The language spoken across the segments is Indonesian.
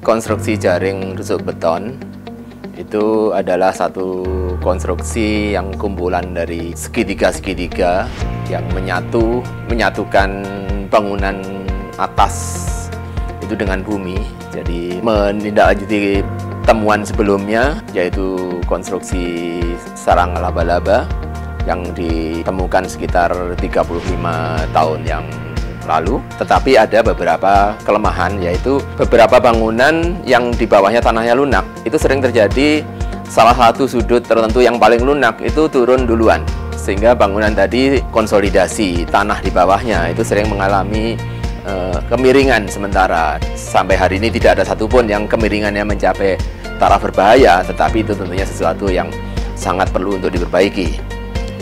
konstruksi jaring rusuk beton itu adalah satu konstruksi yang kumpulan dari segitiga-segitiga yang menyatukan bangunan atas itu dengan bumi. Jadi menindaklanjuti temuan sebelumnya, yaitu konstruksi sarang laba-laba yang ditemukan sekitar 35 tahun yang lalu. Tetapi ada beberapa kelemahan, yaitu beberapa bangunan yang di bawahnya tanahnya lunak. Itu sering terjadi salah satu sudut tertentu yang paling lunak itu turun duluan, sehingga bangunan tadi konsolidasi tanah di bawahnya itu sering mengalami kemiringan sementara. Sampai hari ini tidak ada satupun yang kemiringannya mencapai taraf berbahaya, tetapi itu tentunya sesuatu yang sangat perlu untuk diperbaiki.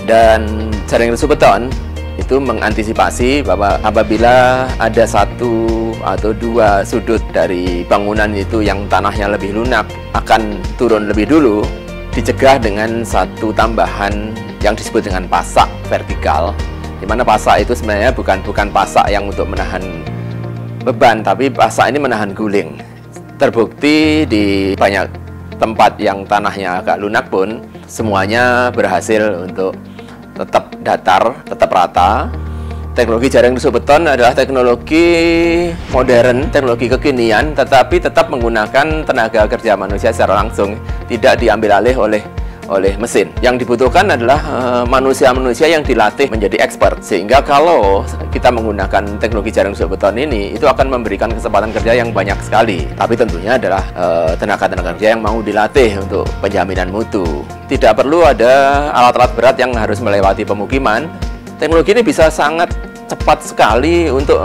Dan jaring rusuk beton itu mengantisipasi bahwa apabila ada satu atau dua sudut dari bangunan itu yang tanahnya lebih lunak akan turun lebih dulu, dicegah dengan satu tambahan yang disebut dengan pasak vertikal, di mana pasak itu sebenarnya bukan pasak yang untuk menahan beban, tapi pasak ini menahan guling. Terbukti di banyak tempat yang tanahnya agak lunak pun semuanya berhasil untuk tetap datar, tetap rata. Teknologi jaring rusuk beton adalah teknologi modern, teknologi kekinian, tetapi tetap menggunakan tenaga kerja manusia secara langsung, tidak diambil alih oleh mesin. Yang dibutuhkan adalah manusia-manusia yang dilatih menjadi expert, sehingga kalau kita menggunakan teknologi jaring rusuk beton ini, itu akan memberikan kesempatan kerja yang banyak sekali. Tapi tentunya adalah tenaga-tenaga kerja yang mau dilatih untuk penjaminan mutu. Tidak perlu ada alat-alat berat yang harus melewati pemukiman. Teknologi ini bisa sangat cepat sekali untuk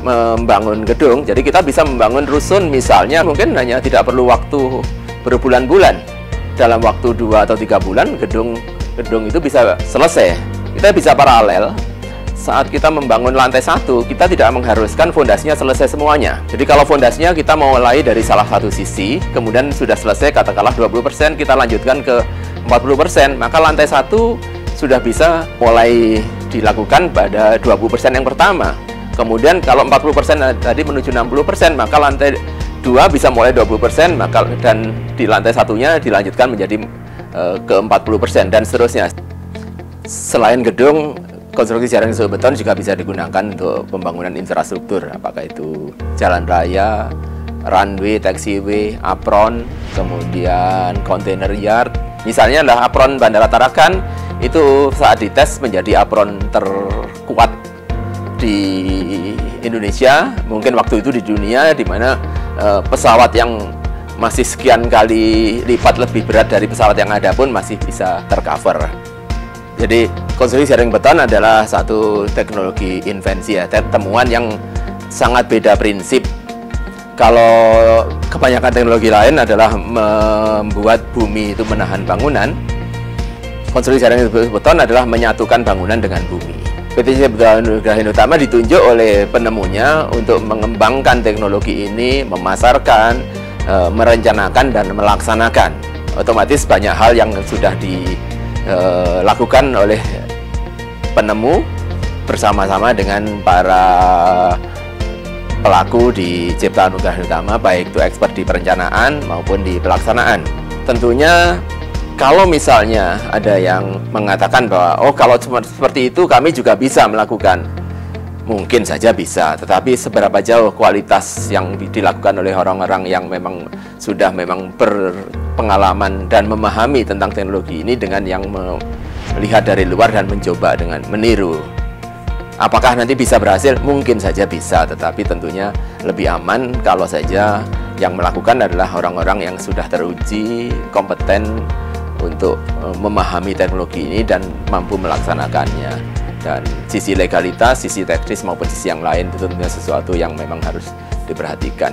membangun gedung. Jadi kita bisa membangun rusun misalnya, mungkin hanya tidak perlu waktu berbulan-bulan. Dalam waktu 2 atau 3 bulan gedung itu bisa selesai. Kita bisa paralel. Saat kita membangun lantai 1, kita tidak mengharuskan fondasinya selesai semuanya. Jadi kalau fondasinya kita mulai dari salah satu sisi, kemudian sudah selesai katakanlah 20%, kita lanjutkan ke 40%, maka lantai 1 sudah bisa mulai dilakukan pada 20% yang pertama. Kemudian kalau 40% tadi menuju 60%, maka lantai 2 bisa mulai 20%, maka dan di lantai satunya dilanjutkan menjadi ke 40% dan seterusnya. Selain gedung, konstruksi jaring rusuk beton juga bisa digunakan untuk pembangunan infrastruktur, apakah itu jalan raya, runway, taxiway, apron, kemudian container yard. Misalnya adalah apron Bandara Tarakan, itu saat dites menjadi apron terkuat di Indonesia, mungkin waktu itu di dunia, di mana pesawat yang masih sekian kali lipat lebih berat dari pesawat yang ada pun masih bisa tercover. Jadi konstruksi jaring beton adalah satu teknologi invensi, ya, temuan yang sangat beda prinsip. Kalau kebanyakan teknologi lain adalah membuat bumi itu menahan bangunan, konstruksi jaring beton adalah menyatukan bangunan dengan bumi. PT Grahindo Utama ditunjuk oleh penemunya untuk mengembangkan teknologi ini, memasarkan, merencanakan, dan melaksanakan. Otomatis banyak hal yang sudah dilakukan oleh penemu bersama-sama dengan para pelaku di ciptaan Grahindo Utama, baik itu expert di perencanaan maupun di pelaksanaan. Tentunya kalau misalnya ada yang mengatakan bahwa kalau seperti itu kami juga bisa melakukan, mungkin saja bisa, tetapi seberapa jauh kualitas yang dilakukan oleh orang-orang yang memang sudah berpengalaman dan memahami tentang teknologi ini dengan yang melihat dari luar dan mencoba dengan meniru. Apakah nanti bisa berhasil? Mungkin saja bisa, tetapi tentunya lebih aman kalau saja yang melakukan adalah orang-orang yang sudah teruji, kompeten untuk memahami teknologi ini dan mampu melaksanakannya. Dan sisi legalitas, sisi teknis maupun sisi yang lain itu tentunya sesuatu yang memang harus diperhatikan.